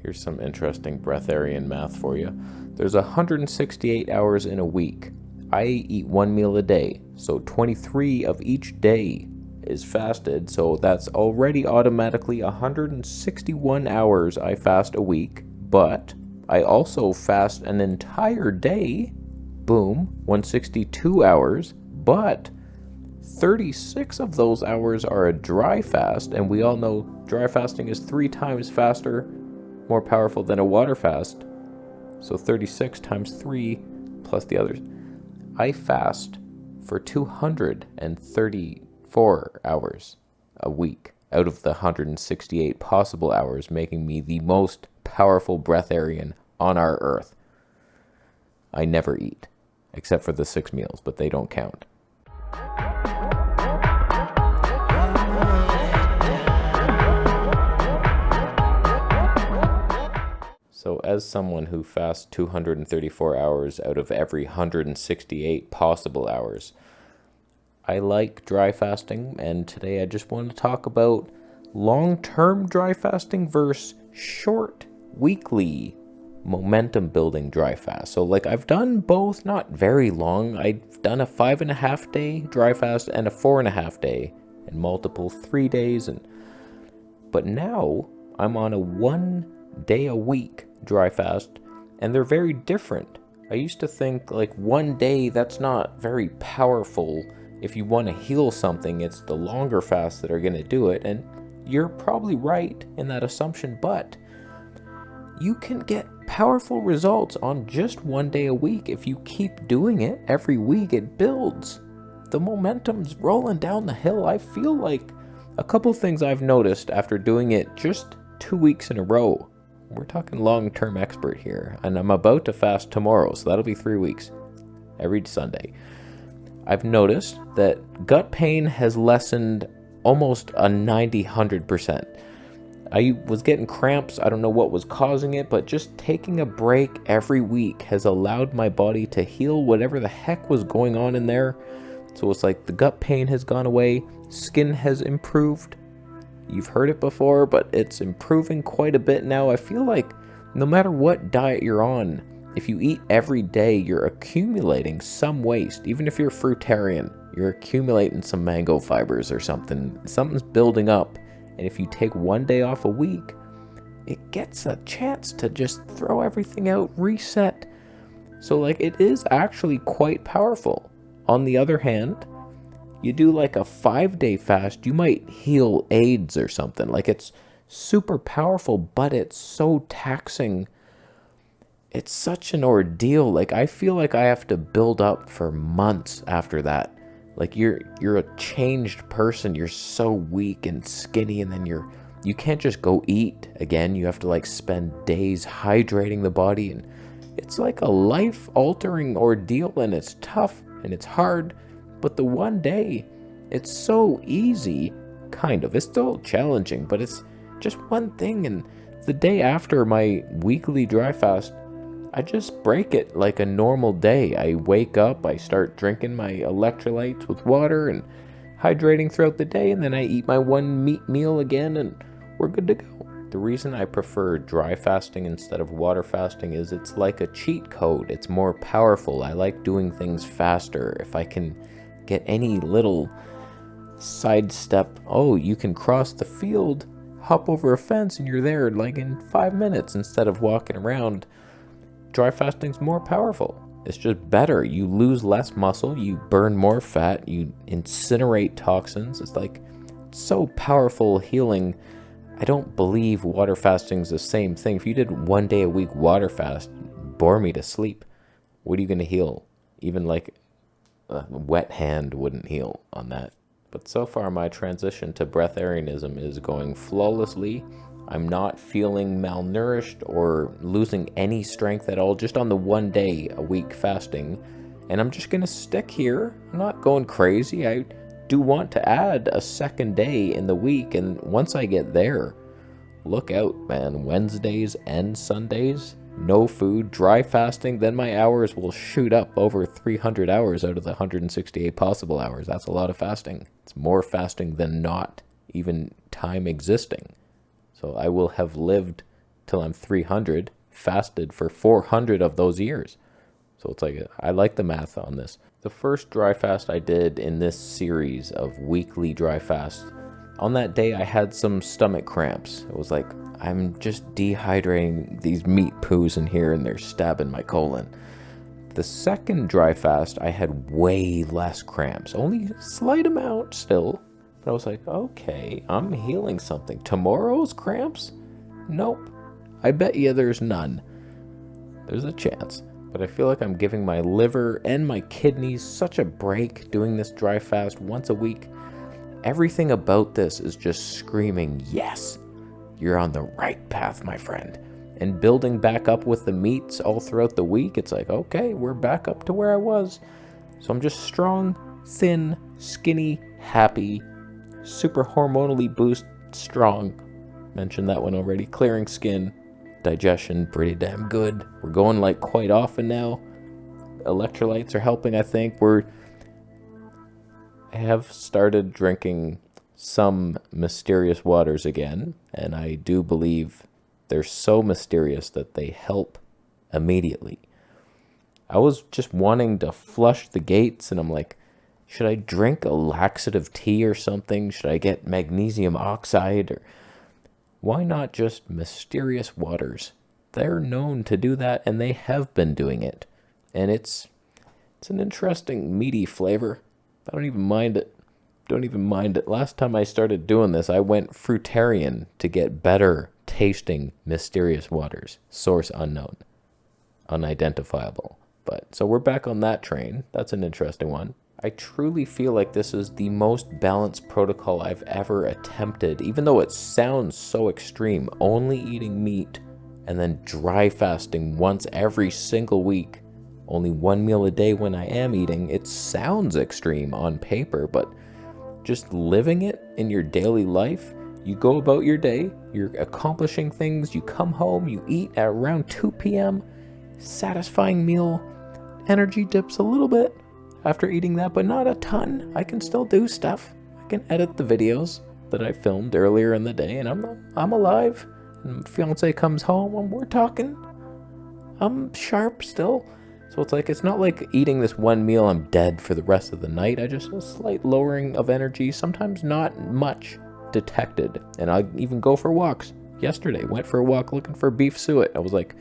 Here's some interesting breatharian math for you. There's 168 hours in a week. I eat one meal a day, so 23 of each day is fasted, so that's already automatically 161 hours I fast a week, but I also fast an entire day, boom, 162 hours, but 36 of those hours are a dry fast, and we all know dry fasting is 3 times faster, more powerful than a water fast. So 36 times 3 plus the others. I fast for 234 hours a week out of the 168 possible hours, making me the most powerful breatharian on our earth. I never eat, except for the 6 meals, but they don't count. So as someone who fasts 234 hours out of every 168 possible hours, I like dry fasting, and today I just want to talk about long-term dry fasting versus short, weekly, momentum-building dry fast. So like I've done both, not very long. I've done a 5.5 day dry fast and a 4.5 day and multiple 3 days, but now I'm on a 1 day a week dry fast, and they're very different. I used to think like 1 day, that's not very powerful. If you want to heal something, it's the longer fasts that are going to do it, and you're probably right in that assumption, but you can get powerful results on just 1 day a week. If you keep doing it every week, it builds. The momentum's rolling down the hill. I feel like a couple things I've noticed after doing it just 2 weeks in a row. We're talking long-term expert here, and I'm about to fast tomorrow, so that'll be 3 weeks, every Sunday. I've noticed that gut pain has lessened almost a 90-100%. I was getting cramps. I don't know what was causing it, but just taking a break every week has allowed my body to heal whatever the heck was going on in there. So it's like the gut pain has gone away, skin has improved. You've heard it before, but it's improving quite a bit now. I feel like no matter what diet you're on, if you eat every day, you're accumulating some waste. Even if you're fruitarian, you're accumulating some mango fibers or something. Something's building up. And if you take 1 day off a week, it gets a chance to just throw everything out, reset. So like it is actually quite powerful. On the other hand, you do like a 5-day fast, you might heal AIDS or something. Like it's super powerful, but it's so taxing. It's such an ordeal. Like I feel like I have to build up for months after that. Like you're a changed person. You're so weak and skinny, and then you can't just go eat again. You have to like spend days hydrating the body, and it's like a life-altering ordeal, and it's tough and it's hard. But the 1 day, it's so easy, kind of. It's still challenging, but it's just one thing. And the day after my weekly dry fast, I just break it like a normal day. I wake up, I start drinking my electrolytes with water and hydrating throughout the day, and then I eat my one meat meal again, and we're good to go. The reason I prefer dry fasting instead of water fasting is it's like a cheat code. It's more powerful. I like doing things faster. If I can get any little sidestep, oh, you can cross the field, hop over a fence, and you're there like in 5 minutes instead of walking around. Dry fasting's more powerful. It's just better. You lose less muscle, you burn more fat, you incinerate toxins. It's like so powerful healing. I don't believe water fasting's the same thing. If you did 1 day a week water fast, bore me to sleep. What are you going to heal? Even like a wet hand wouldn't heal on that. But so far my transition to breatharianism is going flawlessly. I'm not feeling malnourished or losing any strength at all, just on the 1 day a week fasting. And I'm just going to stick here. I'm not going crazy. I do want to add a second day in the week, and once I get there, look out, man. Wednesdays and Sundays, no food, dry fasting, then my hours will shoot up over 300 hours out of the 168 possible hours. That's a lot of fasting. It's more fasting than not even time existing. So I will have lived till I'm 300, fasted for 400 of those years. So it's like, I like the math on this. The first dry fast I did in this series of weekly dry fasts, on that day I had some stomach cramps. It was like, I'm just dehydrating these meat poos in here and they're stabbing my colon. The second dry fast, I had way less cramps, only a slight amount still. But I was like, okay, I'm healing something. Tomorrow's cramps? Nope. I bet you there's none. There's a chance. But I feel like I'm giving my liver and my kidneys such a break doing this dry fast once a week. Everything about this is just screaming, yes, you're on the right path, my friend. And building back up with the meats all throughout the week, it's like, okay, we're back up to where I was. So I'm just strong, thin, skinny, happy, super hormonally boost, strong. Mentioned that one already. Clearing skin, digestion, pretty damn good. We're going like quite often now. Electrolytes are helping, I think. I have started drinking some mysterious waters again, and I do believe they're so mysterious that they help immediately. I was just wanting to flush the gates, and I'm like, should I drink a laxative tea or something? Should I get magnesium oxide? Or why not just mysterious waters? They're known to do that, and they have been doing it. And it's an interesting meaty flavor. I don't even mind it. Last time I started doing this, I went fruitarian to get better tasting mysterious waters. Source unknown. Unidentifiable. But so we're back on that train. That's an interesting one. I truly feel like this is the most balanced protocol I've ever attempted, even though it sounds so extreme. Only eating meat and then dry fasting once every single week. Only one meal a day when I am eating. It sounds extreme on paper, but just living it in your daily life, you go about your day, you're accomplishing things, you come home, you eat at around 2 p.m., satisfying meal, energy dips a little bit after eating that, but not a ton. I can still do stuff. I can edit the videos that I filmed earlier in the day, and I'm alive. And my fiance comes home and we're talking. I'm sharp still. So it's like, it's not like eating this one meal, I'm dead for the rest of the night. I just, a slight lowering of energy, sometimes not much detected. And I even go for walks. Yesterday, went for a walk looking for beef suet. I was like,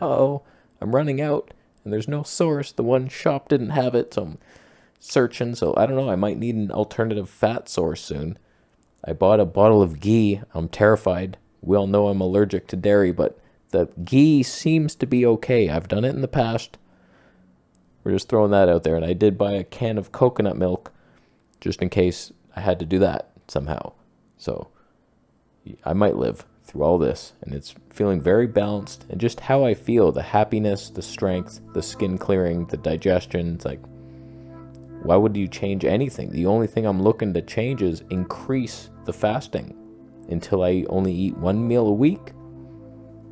uh-oh, I'm running out and there's no source. The one shop didn't have it, so I'm searching. So I don't know, I might need an alternative fat source soon. I bought a bottle of ghee. I'm terrified. We all know I'm allergic to dairy, but the ghee seems to be okay. I've done it in the past. We're just throwing that out there. And I did buy a can of coconut milk just in case I had to do that somehow. So I might live through all this. And it's feeling very balanced. And just how I feel, the happiness, the strength, the skin clearing, the digestion. It's like, why would you change anything? The only thing I'm looking to change is increase the fasting until I only eat one meal a week.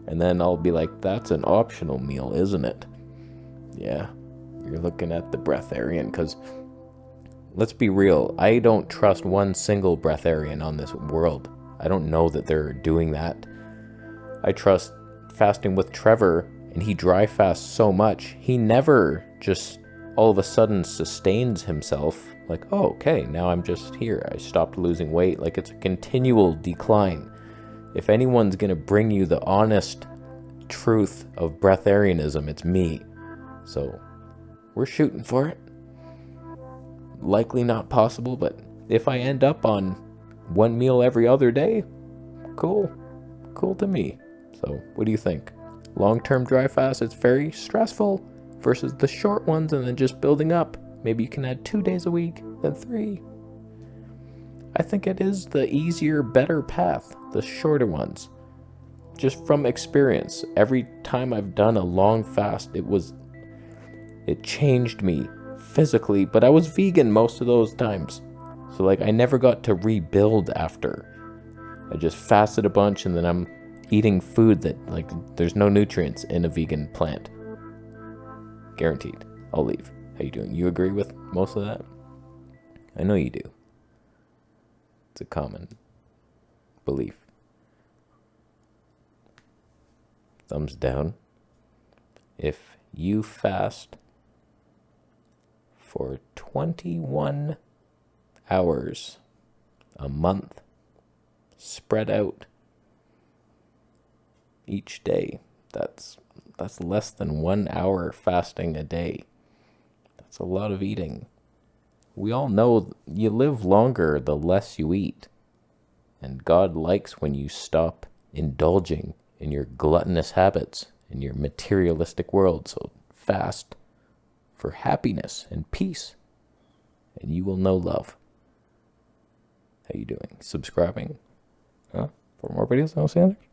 And then I'll be like, that's an optional meal, isn't it? Yeah. You're looking at the breatharian, because let's be real, I don't trust one single breatharian on this world. I don't know that they're doing that. I trust fasting with Trevor, and he dry fasts so much, he never just all of a sudden sustains himself like, oh, okay, now I'm just here. I stopped losing weight. Like, it's a continual decline. If anyone's going to bring you the honest truth of breatharianism, it's me. So we're shooting for it. Likely not possible, but if I end up on one meal every other day, cool. Cool to me. So what do you think? Long-term dry fast, it's very stressful versus the short ones and then just building up. Maybe you can add 2 days a week, then 3. I think it is the easier, better path, the shorter ones. Just from experience, every time I've done a long fast, it changed me physically, but I was vegan most of those times. So like, I never got to rebuild after. I just fasted a bunch and then I'm eating food that, like, there's no nutrients in a vegan plant. Guaranteed. I'll leave. How you doing? You agree with most of that? I know you do. It's a common belief. thumbs down if you fast for 21 hours a month, spread out each day. That's less than 1 hour fasting a day. That's a lot of eating. We all know you live longer the less you eat. And God likes when you stop indulging in your gluttonous habits, in your materialistic world. So fast for happiness and peace, and you will know love. How you doing? Subscribing? For more videos? No, Sanders?